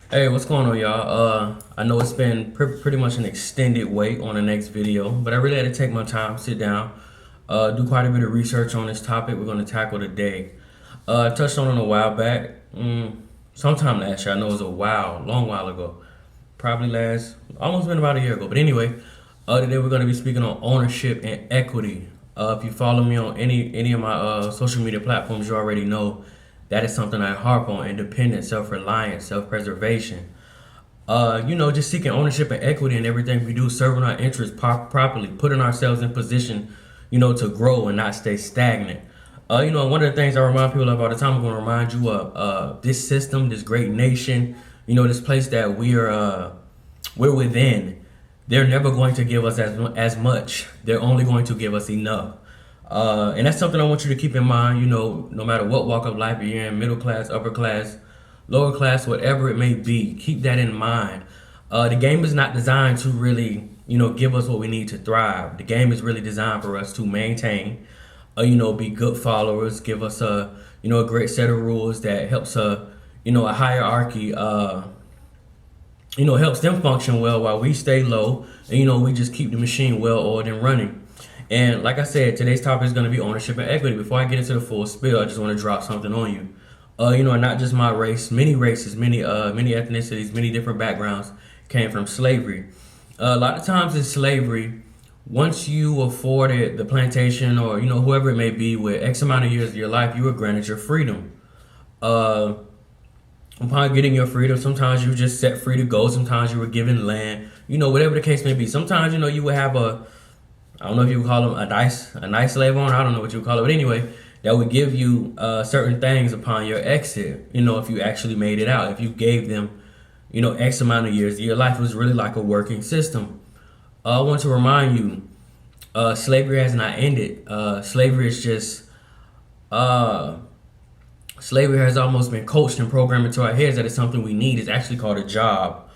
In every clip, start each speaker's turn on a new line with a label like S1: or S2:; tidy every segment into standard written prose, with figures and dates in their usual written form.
S1: Hey, what's going on, y'all? I know it's been pretty much an extended wait on the next video, but I really had to take my time, sit down, do quite a bit of research on this topic we're going to tackle today. I touched on it a while back, sometime last year. I know it was long while ago. Probably almost been about a year ago. But anyway, today we're going to be speaking on ownership and equity. If you follow me on any of my social media platforms, you already know that is something I harp on: independence, self-reliance, self-preservation. Just seeking ownership and equity in everything we do, serving our interests properly, putting ourselves in position, to grow and not stay stagnant. One of the things I remind people of all the time, I'm going to remind you of this system, this great nation, this place that we're within. They're never going to give us as much. They're only going to give us enough. And that's something I want you to keep in mind, no matter what walk of life you're in, middle class, upper class, lower class, whatever it may be, keep that in mind. The game is not designed to really, give us what we need to thrive. The game is really designed for us to maintain, be good followers, give us a great set of rules that helps a hierarchy, helps them function well while we stay low, and, we just keep the machine well oiled and running. And like I said, today's topic is going to be ownership and equity. Before I get into the full spill, I just want to drop something on you. Not just my race, many races, many ethnicities, many different backgrounds came from slavery. A lot of times in slavery, once you afforded the plantation or whoever it may be with X amount of years of your life, you were granted your freedom. Uh, Upon getting your freedom, sometimes you were just set free to go. Sometimes you were given land. Whatever the case may be. Sometimes you would have I don't know if you would call them a nice slave owner. I don't know what you would call it, but anyway, that would give you certain things upon your exit. If you actually made it out, if you gave them, X amount of years, your life was really like a working system. I want to remind you, slavery has not ended. Slavery has almost been coached and programmed into our heads that it's something we need. It's actually called a job.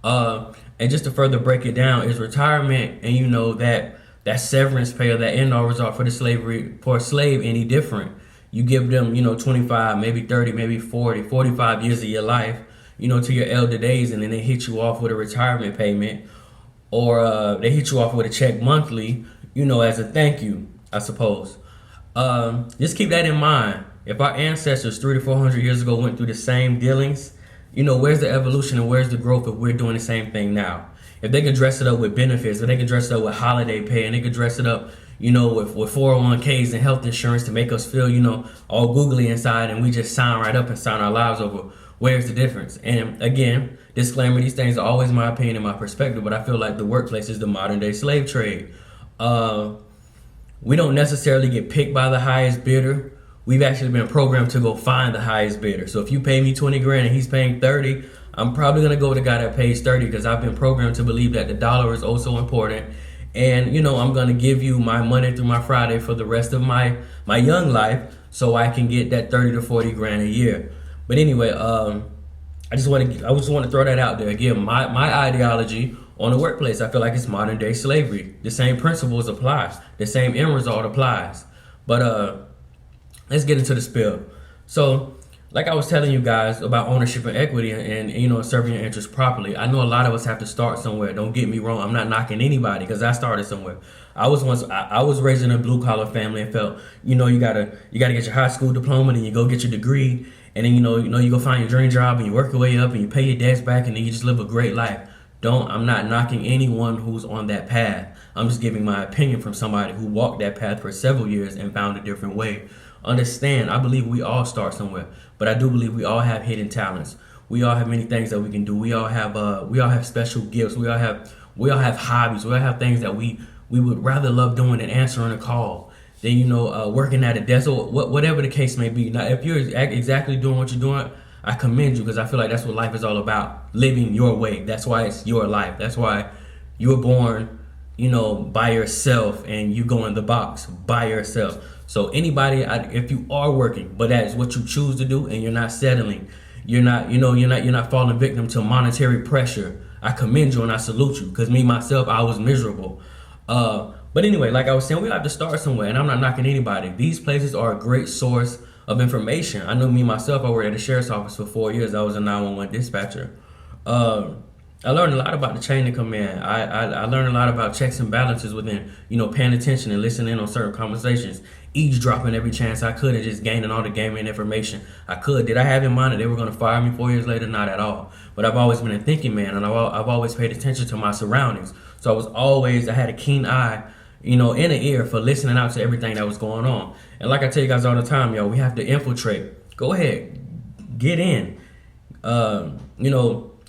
S1: And just to further break it down, is retirement, and that severance pay or that end all result for a slave any different? You give them 25, maybe 30, maybe 40, 45 years of your life, to your elder days, and then they hit you off with a retirement payment, or they hit you off with a check monthly, as a thank you, I suppose. Just keep that in mind. If our ancestors 300 to 400 years ago went through the same dealings, where's the evolution and where's the growth if we're doing the same thing now? If they can dress it up with benefits, if they can dress it up with holiday pay, and they can dress it up, with 401ks and health insurance to make us feel, all googly inside, and we just sign right up and sign our lives over, where's the difference? And again, disclaimer, these things are always my opinion and my perspective, but I feel like the workplace is the modern day slave trade. We don't necessarily get picked by the highest bidder. We've actually been programmed to go find the highest bidder. So if you pay me 20 grand and he's paying 30, I'm probably going to go with the guy that pays 30 because I've been programmed to believe that the dollar is also important. And, I'm going to give you my Monday through my Friday for the rest of my young life so I can get that 30 to 40 grand a year. But anyway, I just want to throw that out there. Again, my ideology on the workplace, I feel like it's modern day slavery. The same principles apply. The same end result applies. But let's get into the spill. So, like I was telling you guys about ownership and equity and serving your interests properly. I know a lot of us have to start somewhere. Don't get me wrong. I'm not knocking anybody because I started somewhere. I was raised in a blue collar family and felt, you gotta get your high school diploma and then you go get your degree, and then you go find your dream job and you work your way up and you pay your debts back and then you just live a great life. I'm not knocking anyone who's on that path. I'm just giving my opinion from somebody who walked that path for several years and found a different way. Understand, I believe we all start somewhere, but I do believe we all have hidden talents. We all have many things that we can do. We all have special gifts. We all have hobbies. We all have things that we would rather love doing than answering a call, than working at a desk, or whatever the case may be. Now, if you're exactly doing what you're doing, I commend you because I feel like that's what life is all about: living your way. That's why it's your life. That's why you were born, by yourself, and you go in the box by yourself. So anybody, if you are working, but that is what you choose to do, and you're not settling, you're not falling victim to monetary pressure, I commend you and I salute you. Because me myself, I was miserable. But anyway, like I was saying, we have to start somewhere, and I'm not knocking anybody. These places are a great source of information. I know me myself, I worked at a sheriff's office for 4 years. I was a 911 dispatcher. Uh, I learned a lot about the chain of command. I learned a lot about checks and balances within, paying attention and listening on certain conversations, eavesdropping every chance I could and just gaining all the gaming information I could. Did I have in mind that they were going to fire me 4 years later? Not at all. But I've always been a thinking man, and I've always paid attention to my surroundings. So I had a keen eye, in an ear for listening out to everything that was going on. And like I tell you guys all the time, we have to infiltrate. Go ahead, get in.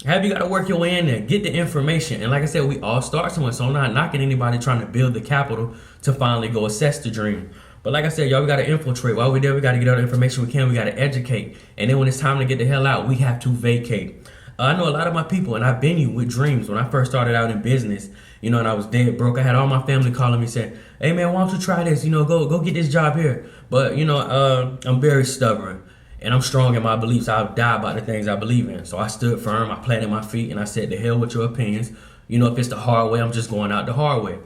S1: Have you got to work your way in there, get the information. And like I said, we all start somewhere, so I'm not knocking anybody trying to build the capital to finally go assess the dream. But like I said, y'all, we got to infiltrate. While we're there, we got to get all the information we can. We got to educate. And then when it's time to get the hell out, we have to vacate. I know a lot of my people, and I've been you with dreams. When I first started out in business, and I was dead broke, I had all my family calling me saying, hey man, why don't you try this? Go get this job here. But, I'm very stubborn. And I'm strong in my beliefs. I'll die about the things I believe in. So I stood firm. I planted my feet and I said, the hell with your opinions. If it's the hard way, I'm just going out the hard way.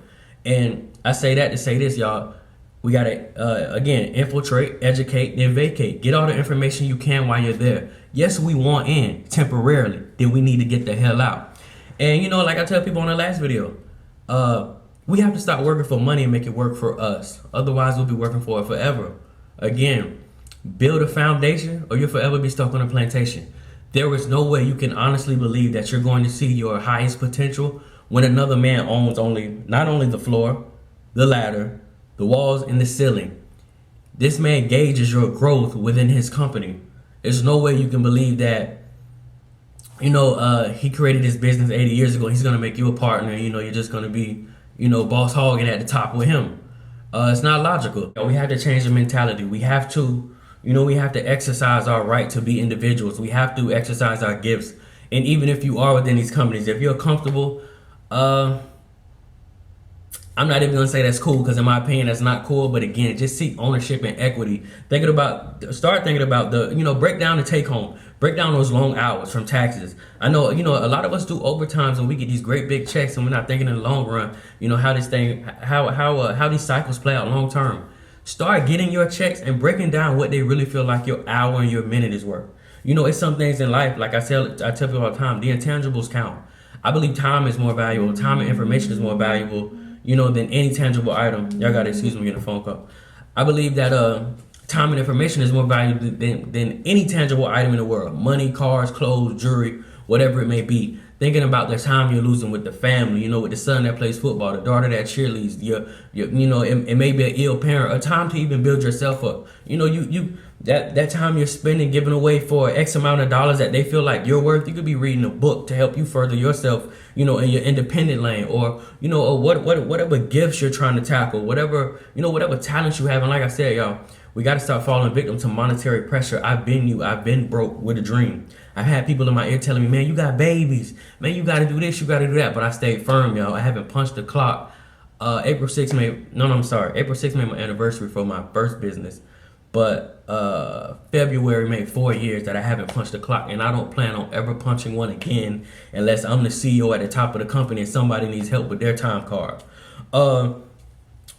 S1: And I say that to say this, y'all. We got to, again, infiltrate, educate, then vacate. Get all the information you can while you're there. Yes, we want in temporarily. Then we need to get the hell out. And, like I tell people on the last video, we have to stop working for money and make it work for us. Otherwise, we'll be working for it forever. Again, build a foundation or you'll forever be stuck on a plantation. There is no way you can honestly believe that you're going to see your highest potential when another man owns not only the floor, the ladder, the walls, and the ceiling. This man gauges your growth within his company. There's no way you can believe that, he created this business 80 years ago. He's going to make you a partner. You're just going to be, boss hogging at the top with him. It's not logical. We have to change the mentality. We have to exercise our right to be individuals. We have to exercise our gifts. And even if you are within these companies, if you're comfortable, I'm not even going to say that's cool, because in my opinion, that's not cool. But again, just seek ownership and equity. Start thinking about break down the take home. Break down those long hours from taxes. I know, a lot of us do overtimes and we get these great big checks and we're not thinking in the long run, how these cycles play out long term. Start getting your checks and breaking down what they really feel like your hour and your minute is worth. It's some things in life, like I tell people all the time, the intangibles count. I believe time is more valuable. Time and information is more valuable, than any tangible item. Y'all gotta excuse me, getting a phone call. I believe that time and information is more valuable than any tangible item in the world. Money, cars, clothes, jewelry, whatever it may be. Thinking about the time you're losing with the family, with the son that plays football, the daughter that cheerleads, it may be an ill parent, a time to even build yourself up. That time you're spending giving away for X amount of dollars that they feel like you're worth. You could be reading a book to help you further yourself, in your independent lane, or whatever gifts you're trying to tackle, whatever talents you have. And like I said, y'all, we got to stop falling victim to monetary pressure. I've been broke with a dream. I've had people in my ear telling me, man, you got babies. Man, you got to do this, you got to do that. But I stayed firm, y'all. I haven't punched the clock. April 6th made my anniversary for my first business. But February made 4 years that I haven't punched the clock. And I don't plan on ever punching one again unless I'm the CEO at the top of the company and somebody needs help with their time card.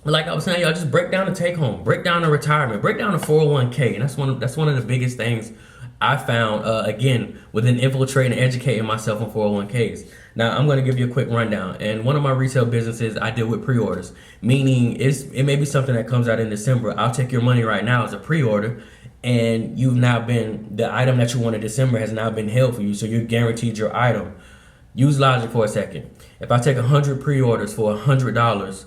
S1: Like I was saying, y'all, just break down the take home, break down the retirement, break down the 401k. And that's one of the biggest things I found, again, within infiltrating and educating myself on 401ks. Now, I'm going to give you a quick rundown. And one of my retail businesses, I deal with pre-orders, meaning it may be something that comes out in December. I'll take your money right now as a pre-order, and the item that you want in December has now been held for you, so you're guaranteed your item. Use logic for a second. If I take 100 pre-orders for $100,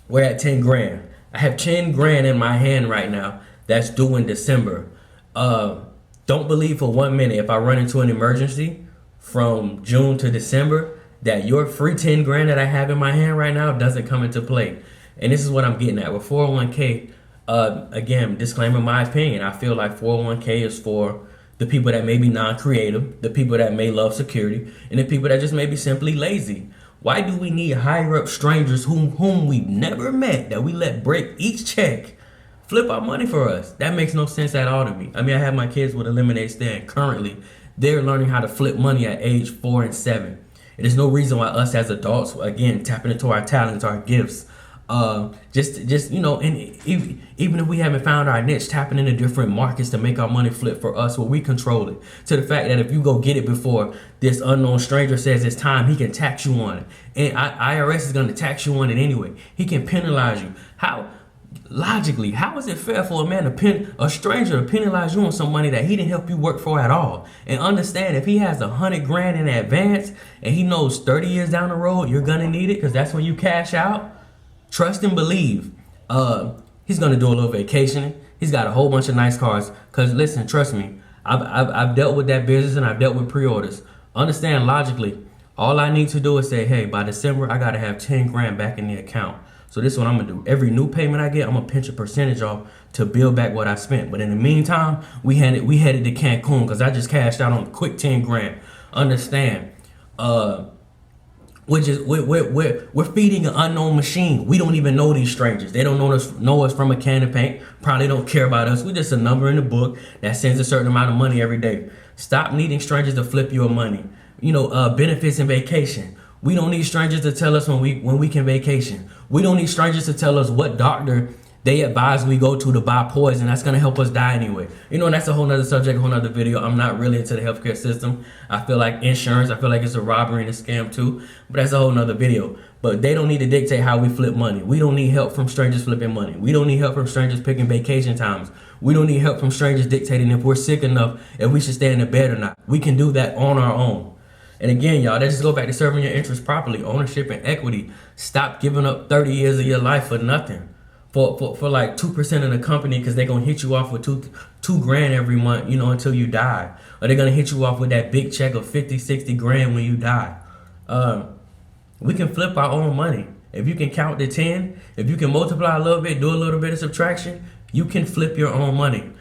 S1: we're at 10 grand. I have 10 grand in my hand right now that's due in December. Don't believe for 1 minute if I run into an emergency from June to December that your free 10 grand that I have in my hand right now doesn't come into play. And this is what I'm getting at with 401k. Again, disclaimer, my opinion, I feel like 401k is for the people that may be non-creative, the people that may love security, and the people that just may be simply lazy. Why do we need higher up strangers whom we've never met that we let break each check flip our money for us? That makes no sense at all to me. I mean, I have my kids with a lemonade stand currently. They're learning how to flip money at age 4 and 7. And there's no reason why us as adults, again, tapping into our talents, our gifts, Just and even if we haven't found our niche, tapping into different markets to make our money flip for us, where we control it. To the fact that if you go get it before this unknown stranger says it's time, he can tax you on it, and IRS is going to tax you on it anyway. He can penalize you. How? Logically, how is it fair for a stranger to penalize you on some money that he didn't help you work for at all? And understand, if he has $100,000 in advance and he knows 30 years down the road you're gonna need it because that's when you cash out, trust and believe, he's gonna do a little vacationing. He's got a whole bunch of nice cars. Cause listen, trust me, I've dealt with that business and I've dealt with pre-orders. Understand, logically, all I need to do is say, hey, by December I gotta have 10 grand back in the account. So this is what I'm gonna do. Every new payment I get, I'm gonna pinch a percentage off to build back what I spent. But in the meantime, we headed to Cancun because I just cashed out on a quick 10 grand. Understand? Which is we're feeding an unknown machine. We don't even know these strangers. They don't know us from a can of paint. Probably don't care about us. We're just a number in the book that sends a certain amount of money every day. Stop needing strangers to flip your money. Benefits and vacation. We don't need strangers to tell us when we can vacation. We don't need strangers to tell us what doctor they advise we go to buy poison. That's gonna help us die anyway. And that's a whole nother subject, a whole nother video. I'm not really into the healthcare system. I feel like insurance, I feel like it's a robbery and a scam too. But that's a whole nother video. But they don't need to dictate how we flip money. We don't need help from strangers flipping money. We don't need help from strangers picking vacation times. We don't need help from strangers dictating if we're sick enough, if we should stay in the bed or not. We can do that on our own. And again, y'all, that just go back to serving your interests properly, ownership and equity. Stop giving up 30 years of your life for nothing, for like 2% of the company, because they're gonna hit you off with two grand every month, until you die, or they're gonna hit you off with that big check of 50, 60 grand when you die. We can flip our own money. If you can count to 10, if you can multiply a little bit, do a little bit of subtraction, you can flip your own money.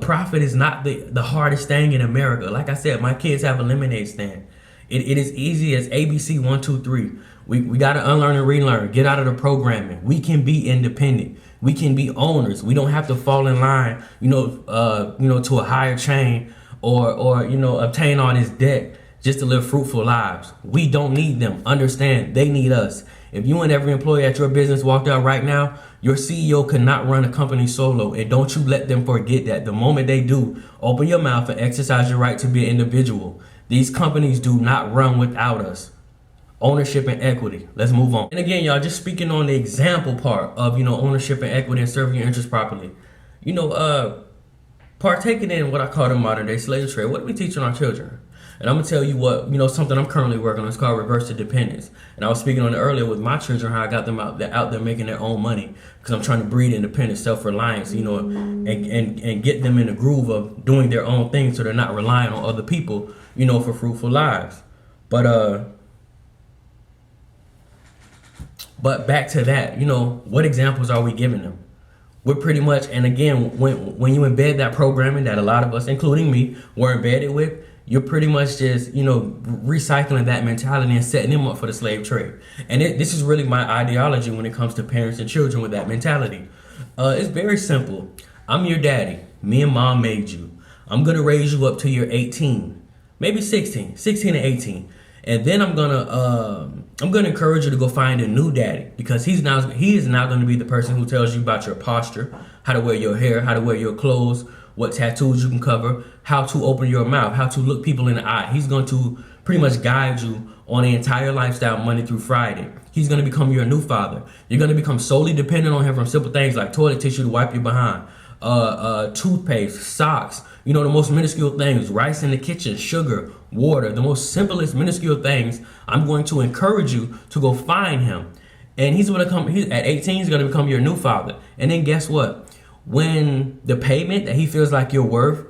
S1: Profit is not the hardest thing in America. Like I said, my kids have a lemonade stand. It is easy as ABC 1, 2, 3. We got to unlearn and relearn. Get out of the programming. We can be independent. We can be owners. We don't have to fall in line, to a higher chain or obtain all this debt just to live fruitful lives. We don't need them. Understand, they need us. If you and every employee at your business walked out right now, your CEO could not run a company solo. And don't you let them forget that. The moment they do, open your mouth and exercise your right to be an individual. These companies do not run without us. Ownership and equity. Let's move on. And again, y'all, just speaking on the example part of, ownership and equity and serving your interests properly. Partaking in what I call the modern day slave trade. What are we teaching our children? And I'm gonna tell you what, something I'm currently working on. It's called reverse dependence. And I was speaking on it earlier with my children, how I got them out there making their own money, because I'm trying to breed independence, self-reliance, and get them in the groove of doing their own thing, so they're not relying on other people, for fruitful lives. But back to that, what examples are we giving them? We're pretty much, and again, when you embed that programming that a lot of us, including me, were embedded with, you're pretty much just, recycling that mentality and setting them up for the slave trade. And this is really my ideology when it comes to parents and children with that mentality. It's very simple. I'm your daddy. Me and mom made you. I'm going to raise you up till you're 18, maybe 16 and 18. And then I'm gonna encourage you to go find a new daddy, because he is now going to be the person who tells you about your posture, how to wear your hair, how to wear your clothes, what tattoos you can cover, how to open your mouth, how to look people in the eye. He's going to pretty much guide you on the entire lifestyle, Monday through Friday. He's going to become your new father. You're going to become solely dependent on him from simple things like toilet tissue to wipe your behind, toothpaste, socks, the most minuscule things, rice in the kitchen, sugar, water, the most simplest minuscule things. I'm going to encourage you to go find him. And he's at 18, he's going to become your new father. And then guess what? When the payment that he feels like you're worth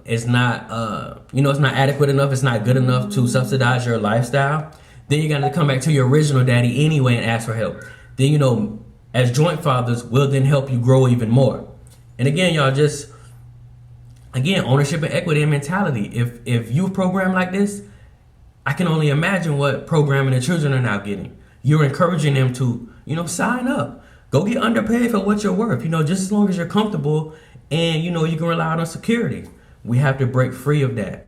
S1: is not, it's not adequate enough, it's not good enough to subsidize your lifestyle, then you're going to come back to your original daddy anyway and ask for help. Then, as joint fathers, we'll then help you grow even more. And again, y'all, ownership and equity and mentality. If you program like this, I can only imagine what programming the children are now getting. You're encouraging them to, sign up. Go get underpaid for what you're worth, just as long as you're comfortable and, you can rely on security. We have to break free of that.